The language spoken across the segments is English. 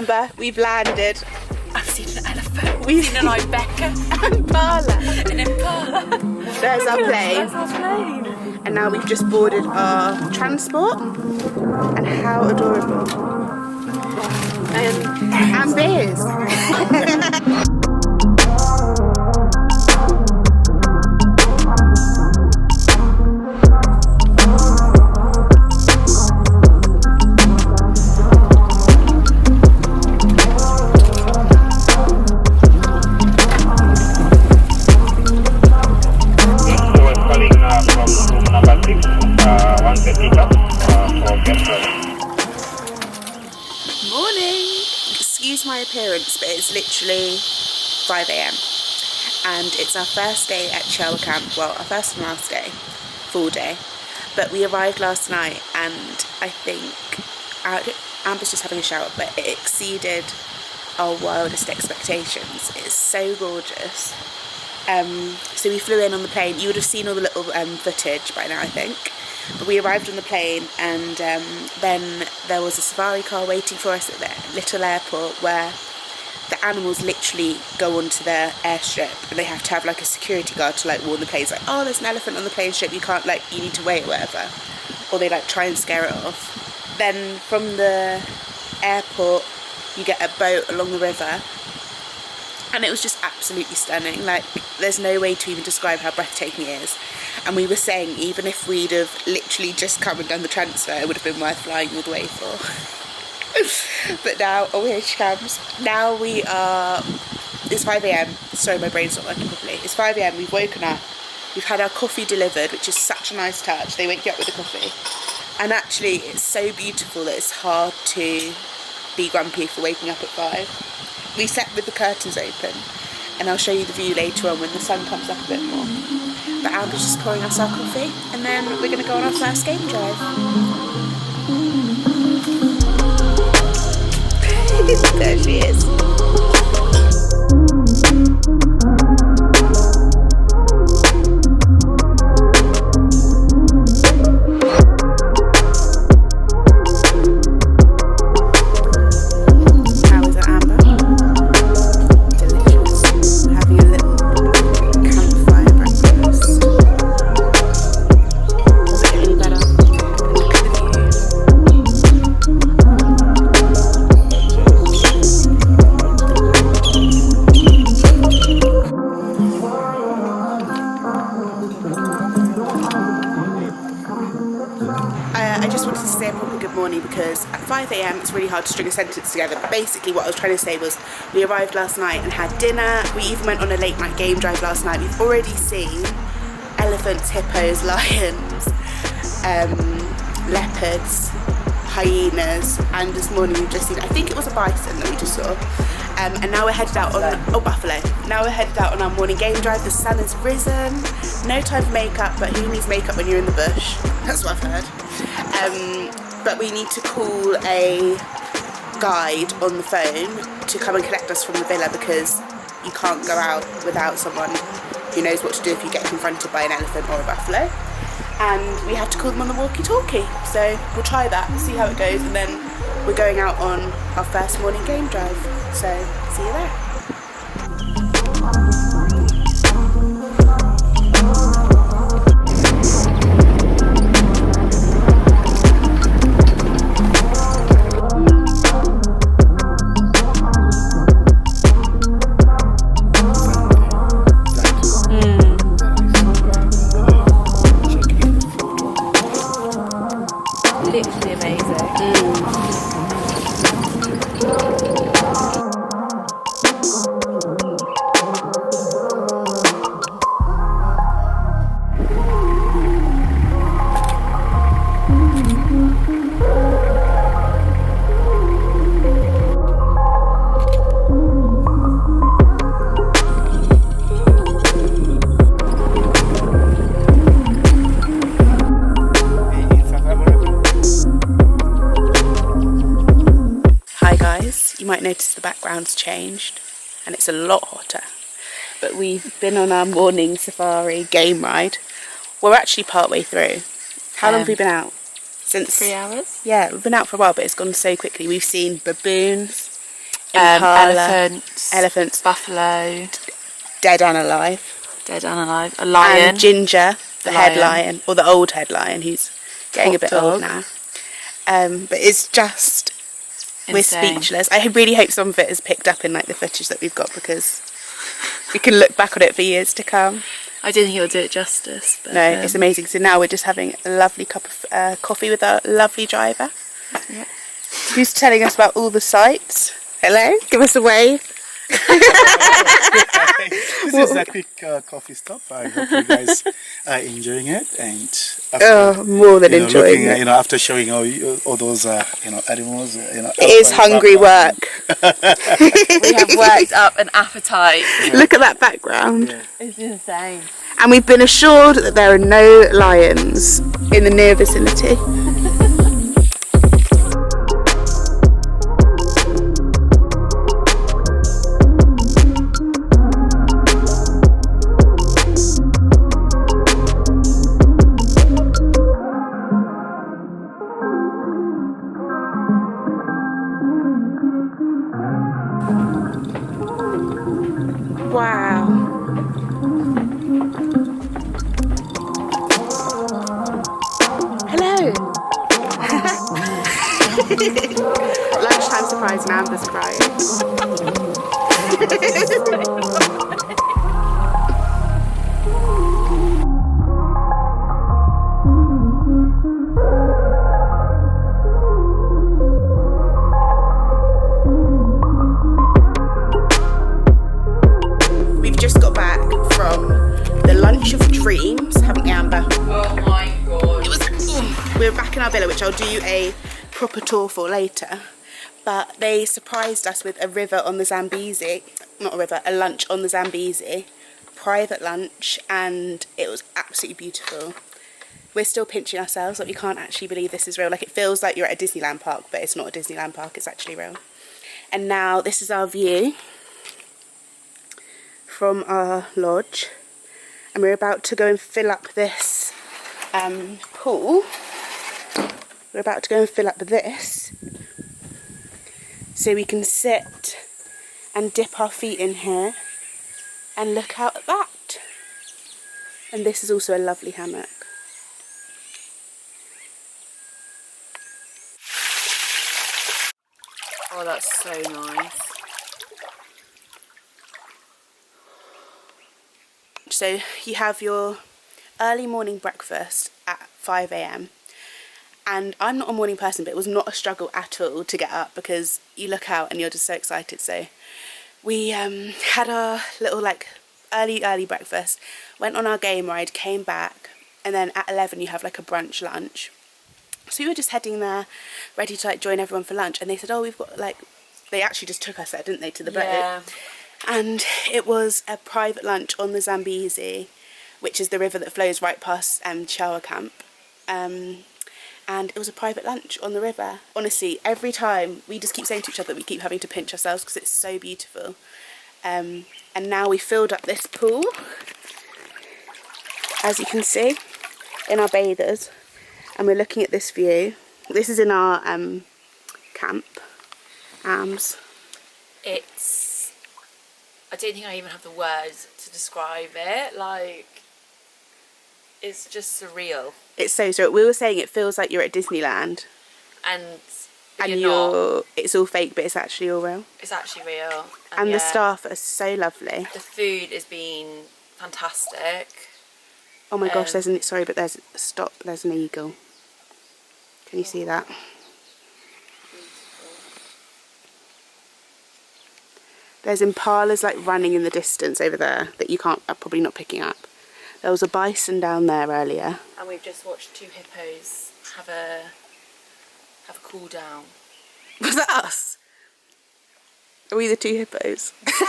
Amber, we've landed. I've seen an elephant. We've seen an Ibeca. An Impala. There's our plane. There's our plane. And now we've just boarded our transport. And how adorable. And beers. My appearance, but it's literally 5 AM and it's our first day at Chiawa Camp. Well, our first and last day, full day, but we arrived last night and I think Amber's just having a shower, but it exceeded our wildest expectations. It's so gorgeous. So we flew in on the plane. You would have seen all the little footage by now, I think. But we arrived on the plane and then there was a safari car waiting for us at the little airport where the animals literally go onto their airstrip and they have to have like a security guard to like warn the planes like, oh, there's an elephant on the plane strip, you can't, like, you need to wait or whatever, or they like try and scare it off. Then from the airport you get a boat along the river and it was just absolutely stunning. Like, there's no way to even describe how breathtaking it is. And we were saying even if we'd have literally just come and done the transfer, it would have been worth flying all the way for. But now, oh, here she comes. Now we are, it's 5 AM. Sorry, my brain's not working properly. It's 5 AM, we've woken up. We've had our coffee delivered, which is such a nice touch. They wake you up with a coffee. And actually, it's so beautiful that it's hard to be grumpy for waking up at 5. We slept with the curtains open, and I'll show you the view later on when the sun comes up a bit more. But Amber's just pouring us our coffee, and then we're going to go on our first game drive. There she is. Because at 5 AM it's really hard to string a sentence together, but basically what I was trying to say was we arrived last night and had dinner. We even went on a late night game drive last night. We've already seen elephants, hippos, lions, leopards, hyenas, and this morning we've just seen, I think it was a bison that we just saw. And now we're headed out on, buffalo. Now we're headed out on our morning game drive. The sun has risen. No time for makeup, but who needs makeup when you're in the bush? That's what I've heard. But we need to call a guide on the phone to come and collect us from the villa because you can't go out without someone who knows what to do if you get confronted by an elephant or a buffalo. And we have to call them on the walkie-talkie. So we'll try that, see how it goes, and then we're going out on our first morning game drive. So see you there. Literally amazing. You might notice the background's changed and it's a lot hotter, but we've been on our morning safari game ride. We're actually part way through. How long have we been out? Since 3 hours? Yeah, we've been out for a while, but it's gone so quickly. We've seen baboons, impala, elephants, buffalo, dead and alive, a lion, and Ginger, the head lion. lion, or the old head lion, who's getting a bit old now. But it's just, we're Insane. speechless. I really hope some of it is picked up in like the footage that we've got, because we can look back on it for years to come. I do think it'll do it justice. But, No, it's amazing. So now we're just having a lovely cup of coffee with our lovely driver, who's telling us about all the sights. Hello, give us a wave. This is a quick coffee stop. I hope you guys are enjoying it, and Oh, more than enjoying looking, it. after showing all those animals, It is hungry work. we have worked up an appetite. Look at that background. Yeah. It's insane. And we've been assured that there are no lions in the near vicinity. Wow. Hello. Lunchtime surprise and Amber's crying. We've just got back from the lunch of dreams, haven't we, Amber? Oh my god. It was. We were back in our villa, which I'll do a proper tour for later. But they surprised us with a river on the Zambezi, not a river, a lunch on the Zambezi, private lunch, and it was absolutely beautiful. We're still pinching ourselves, like we can't actually believe this is real. Like, it feels like you're at a Disneyland park, but it's not a Disneyland park, it's actually real. And now this is our view from our lodge, and we're about to go and fill up this pool. We're about to go and fill up this so we can sit and dip our feet in here and look out at that. And this is also a lovely hammock. Oh, that's so nice. So you have your early morning breakfast at 5 a.m. And I'm not a morning person, but it was not a struggle at all to get up, because you look out and you're just so excited. So we had our little early breakfast, went on our game ride, came back, and then at 11 you have like a brunch lunch. So we were just heading there, ready to join everyone for lunch, and they said, oh, we've got they actually just took us there, didn't they, to the boat? Yeah. And it was a private lunch on the Zambezi, which is the river that flows right past Chiawa Camp. And it was a private lunch on the river. Honestly, every time we just keep saying to each other, we keep having to pinch ourselves because it's so beautiful. And now we filled up this pool, as you can see, in our bathers. And we're looking at this view. This is in our camp, AMS. I don't think I even have the words to describe it. Like, it's just surreal. It's so surreal. We were saying it feels like you're at Disneyland. And you're it's all fake, but it's actually all real. It's actually real. And the staff are so lovely. The food has been fantastic. Oh my gosh, there's an eagle. Can you see that? There's impalas running in the distance over there that you are probably not picking up. There was a bison down there earlier. And we've just watched two hippos have a cool down. Was that us? Are we the two hippos? They were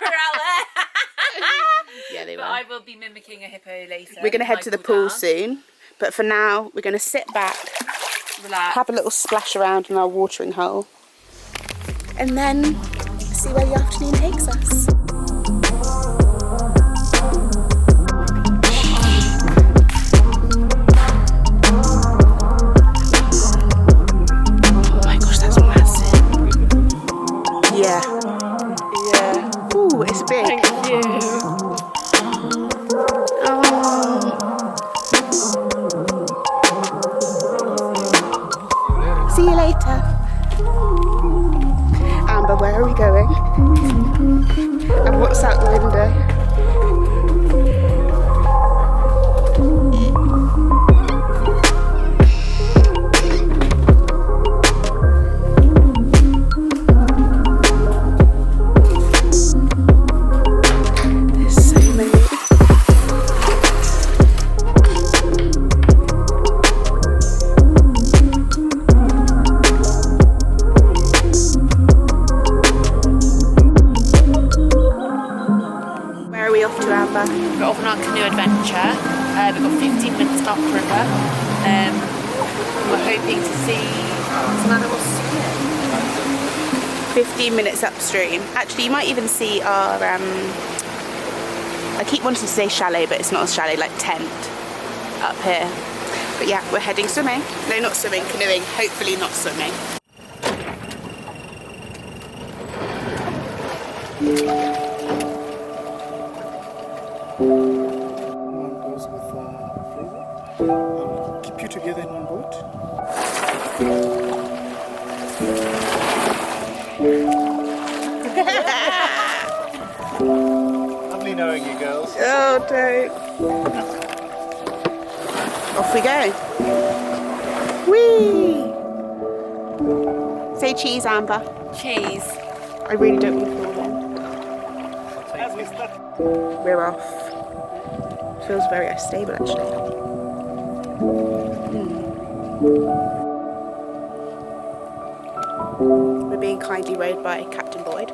out there. Yeah, they were. But I will be mimicking a hippo later. We're going to head to the pool soon. But for now, we're going to sit back, relax, have a little splash around in our watering hole, and then see where the afternoon takes us. Oh my gosh, that's massive. Amber, where are we going? And what's out the window? We're off on our canoe adventure. We've got 15 minutes upriver. We're hoping to see some animals swimming. 15 minutes upstream. Actually, you might even see our, I keep wanting to say chalet, but it's not a chalet, like tent up here. But yeah, we're heading swimming. No, not swimming, canoeing. Hopefully not swimming. One goes with Fraser. I'll keep you together in one boat. Lovely knowing you girls. Oh, don't. Off we go. Whee! Say cheese, Amber. Cheese. I really don't want to fall in. We're off. Feels very unstable actually. We're being kindly rowed by Captain Boyd.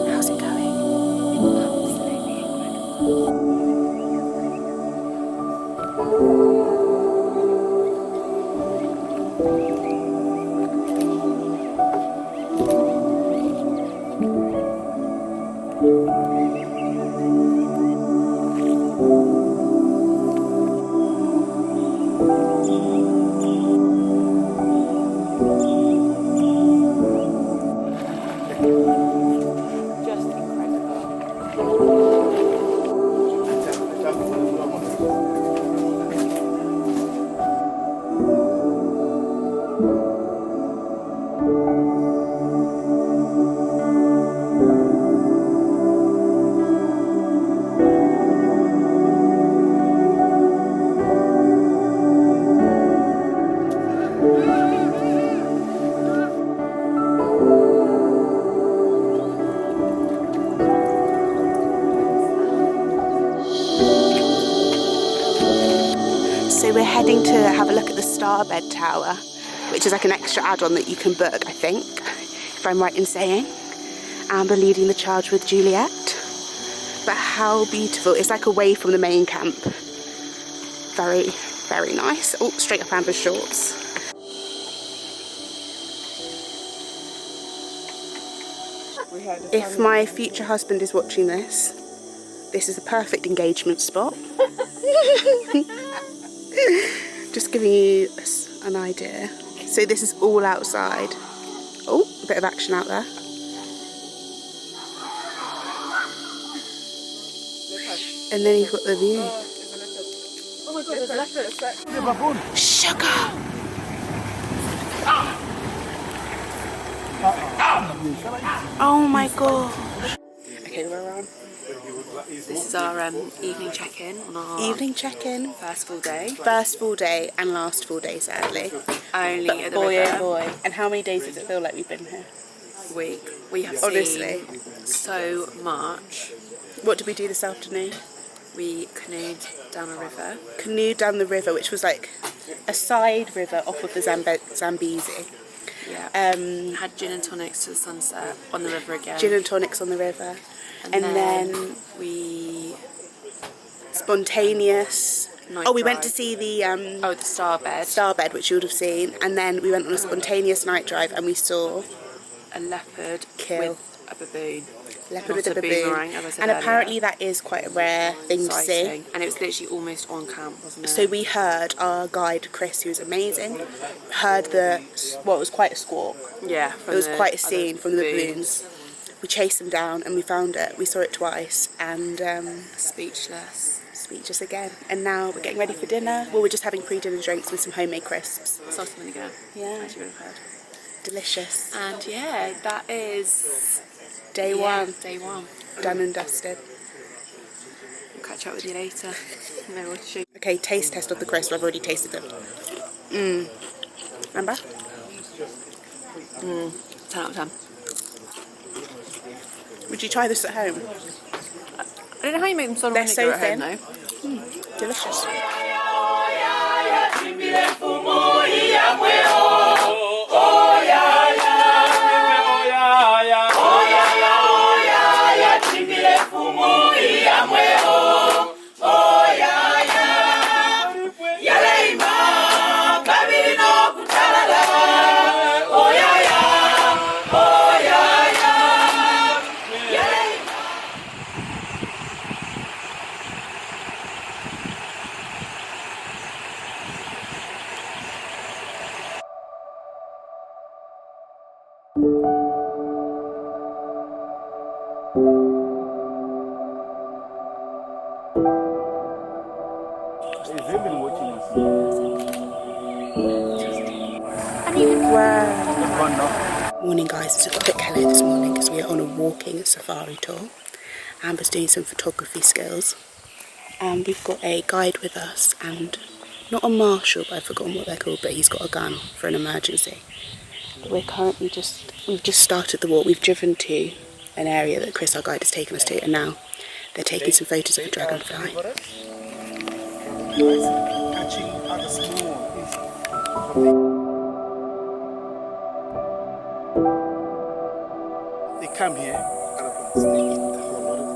How's it going? So we're heading to have a look at the Starbed Tower, which is like an extra add-on that you can book, I think, if I'm right in saying. Amber leading the charge with Juliet. But how beautiful. It's like away from the main camp. Very, very nice. Oh, straight up Amber's shorts. If my future husband is watching this, this is a perfect engagement spot. Just giving you an idea. So this is all outside. Oh, a bit of action out there. And then you've got the view. Oh my god, there's a leopard. Sugar! Oh my god. Okay, we're on. This is our evening check-in on our Evening check-in. first full day. First full day and last full day, sadly. Only But at the boy, river. oh boy. And how many days does it feel like we've been here? Week. We have Honestly. seen so much. What did we do this afternoon? We canoed down a river. Canoed down the river, which was like a side river off of the Zambezi. Yeah. Had gin and tonics to the sunset on the river again. Gin and tonics on the river. And then we spontaneous. night Oh, we went to drive. see the the Starbed. Starbed, which you would have seen. And then we went on a spontaneous night drive and we saw A leopard Kill. with a baboon. Leopard Not with a baboon. boomerang, as I said And earlier. apparently that is quite a rare thing to see. Exciting. And it was literally almost on camp, wasn't it? So we heard our guide Chris, who was amazing, heard it was quite a squawk. Yeah. It was quite a scene from the baboons. We chased them down and we found it. We saw it twice and Speechless. speechless again. And now we're getting ready for dinner. Well, we're just having pre-dinner drinks with some homemade crisps. Salt and vinegar. Yeah. As you would have heard. Delicious. And yeah, that is Day one. Day one. Done and dusted. We'll catch up with you later. Maybe we'll show you. Okay, taste test of the crisps. I've already tasted them. Remember? 10 out of 10. Would you try this at home? I don't know how you make them salt They're and so vinegar at thin. home though. Delicious. Morning guys, it's a quick hello this morning because we are on a walking safari tour. Amber's doing some photography skills and we've got a guide with us and not a marshal, but I've forgotten what they're called, but he's got a gun for an emergency. But we're currently we've just started the walk. We've driven to an area that Chris, our guide, has taken us to, and now they're taking some photos of a dragonfly. Catching other small. They come here, they eat the whole lot of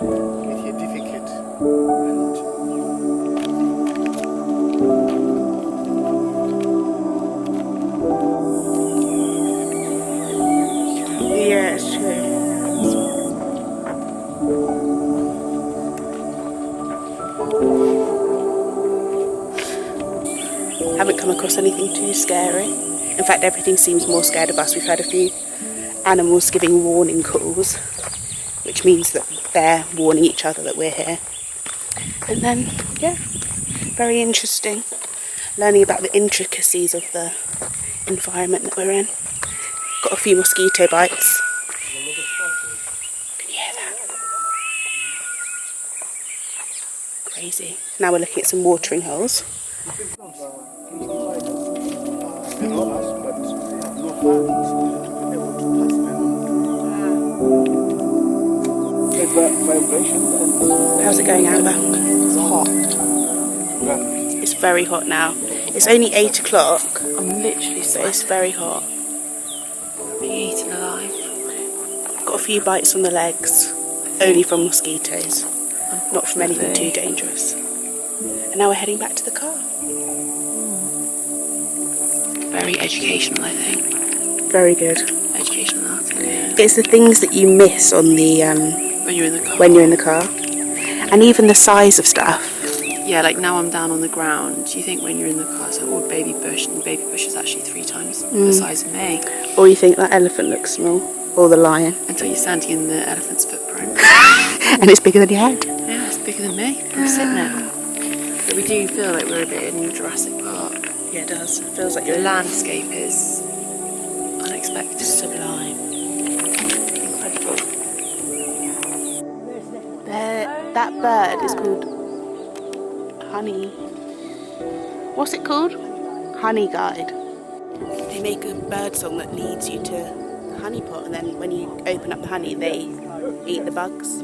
them. It's here difficult. Yeah, it's true. Haven't come across anything too scary. In fact, everything seems more scared of us. We've had a few animals giving warning calls, which means that they're warning each other that we're here. And then, yeah, very interesting. Learning about the intricacies of the environment that we're in. Got a few mosquito bites. Can you hear that? Crazy. Now we're looking at some watering holes. How's it going, Amber? It's hot. It's very hot now. It's only 8 o'clock, I'm literally but sweating. it's very hot. Being eaten alive. Got a few bites on the legs, only from mosquitoes, not from anything too dangerous. And now we're heading back to the car. Very educational, I think. Very good. Educational outing, yeah. It's the things that you miss on the When you're in the car. when you're in the car, and even the size of stuff. Yeah, like now I'm down on the ground. Do you think when you're in the car, it's an old baby bush, and the baby bush is actually 3 times the size of me? Or you think that elephant looks small, or the lion, Until you're standing in the elephant's footprint. and it's bigger than your head. Yeah, it's bigger than me. I'm sitting there. But we do feel like we're a bit in Jurassic Park. Yeah, it does. It feels like The you're landscape is unexpected. sublime. Incredible. That bird is called honey. What's it called? Honey guide. They make a bird song that leads you to the honey pot, and then when you open up the honey, they eat the bugs.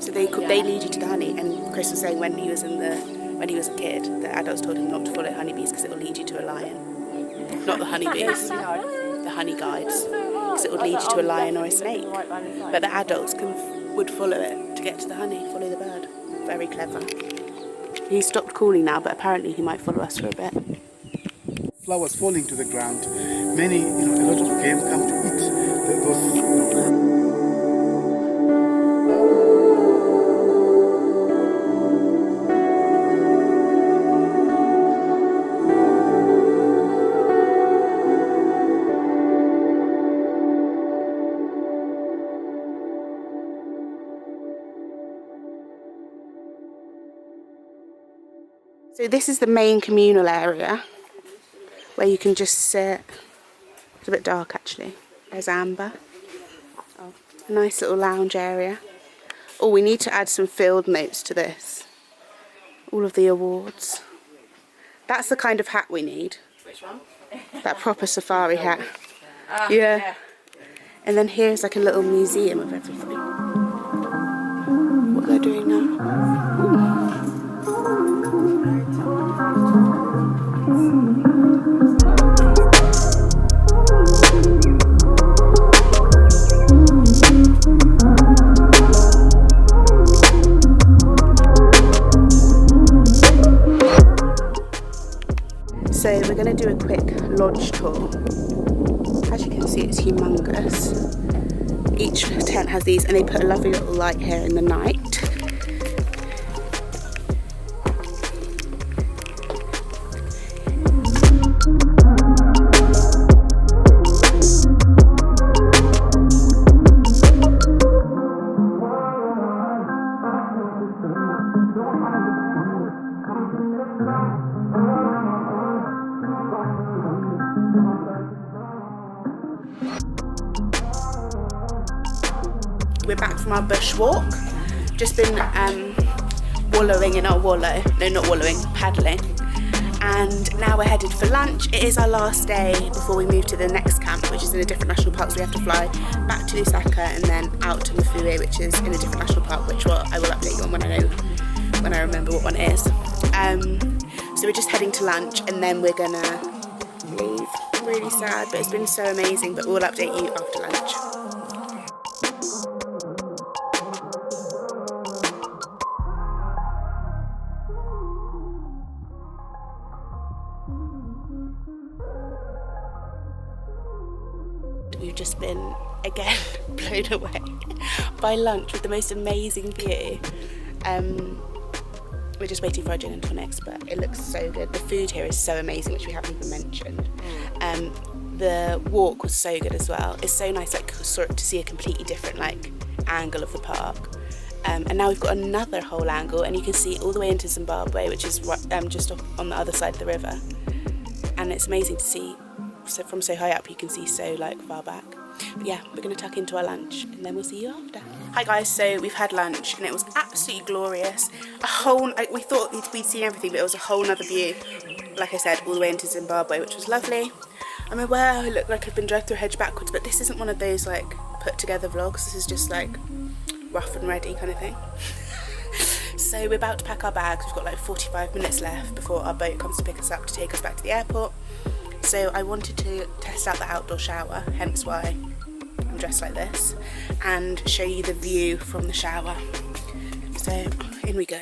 So they lead you to the honey. And Chris was saying when he was a kid, the adults told him not to follow honeybees because it will lead you to a lion. Not the honeybees, the honey guides, because it would lead you to a lion or a snake. But the adults would follow it to get to the honey, follow the bird. Very clever. He stopped calling now, but apparently he might follow us for a bit. Flowers falling to the ground. Many, a lot of game come to eat So this is the main communal area where you can just sit. It's a bit dark actually. There's Amber. Oh, a nice little lounge area. Oh, we need to add some field notes to this. All of the awards. That's the kind of hat we need. Which one? That proper safari hat. Yeah. And then here's like a little museum of everything. What they're doing now. So we're going to do a quick lodge tour. As you can see, it's humongous. Each tent has these, and they put a lovely little light here in the night. We're back from our bush walk. Just been wallowing in our wallow. No, not wallowing, paddling. And now we're headed for lunch. It is our last day before we move to the next camp, which is in a different national park. So we have to fly back to Lusaka and then out to Mafue, which is in a different national park, which I will update you on when I remember what one it is. So we're just heading to lunch and then we're gonna leave. Really sad, but it's been so amazing. But we'll update you after lunch. We've just been, again, blown away by lunch with the most amazing view. We're just waiting for our gin and tonics, but it looks so good. The food here is so amazing, which we haven't even mentioned. The walk was so good as well. It's so nice, like, sort of to see a completely different, like, angle of the park. And now we've got another whole angle, and you can see all the way into Zimbabwe, which is just on the other side of the river. And it's amazing to see. So from so high up you can see so like far back. But yeah, we're going to tuck into our lunch and then we'll see you after. Hi guys, so we've had lunch and it was absolutely glorious. We thought we'd seen everything, but it was a whole nother view, like I said, all the way into Zimbabwe, which was lovely. I'm aware I look like I've been dragged through a hedge backwards, but this isn't one of those like put together vlogs. This is just like rough and ready kind of thing. So we're about to pack our bags. We've got like 45 minutes left before our boat comes to pick us up to take us back to the airport. So I wanted to test out the outdoor shower, hence why I'm dressed like this, and show you the view from the shower. So in we go.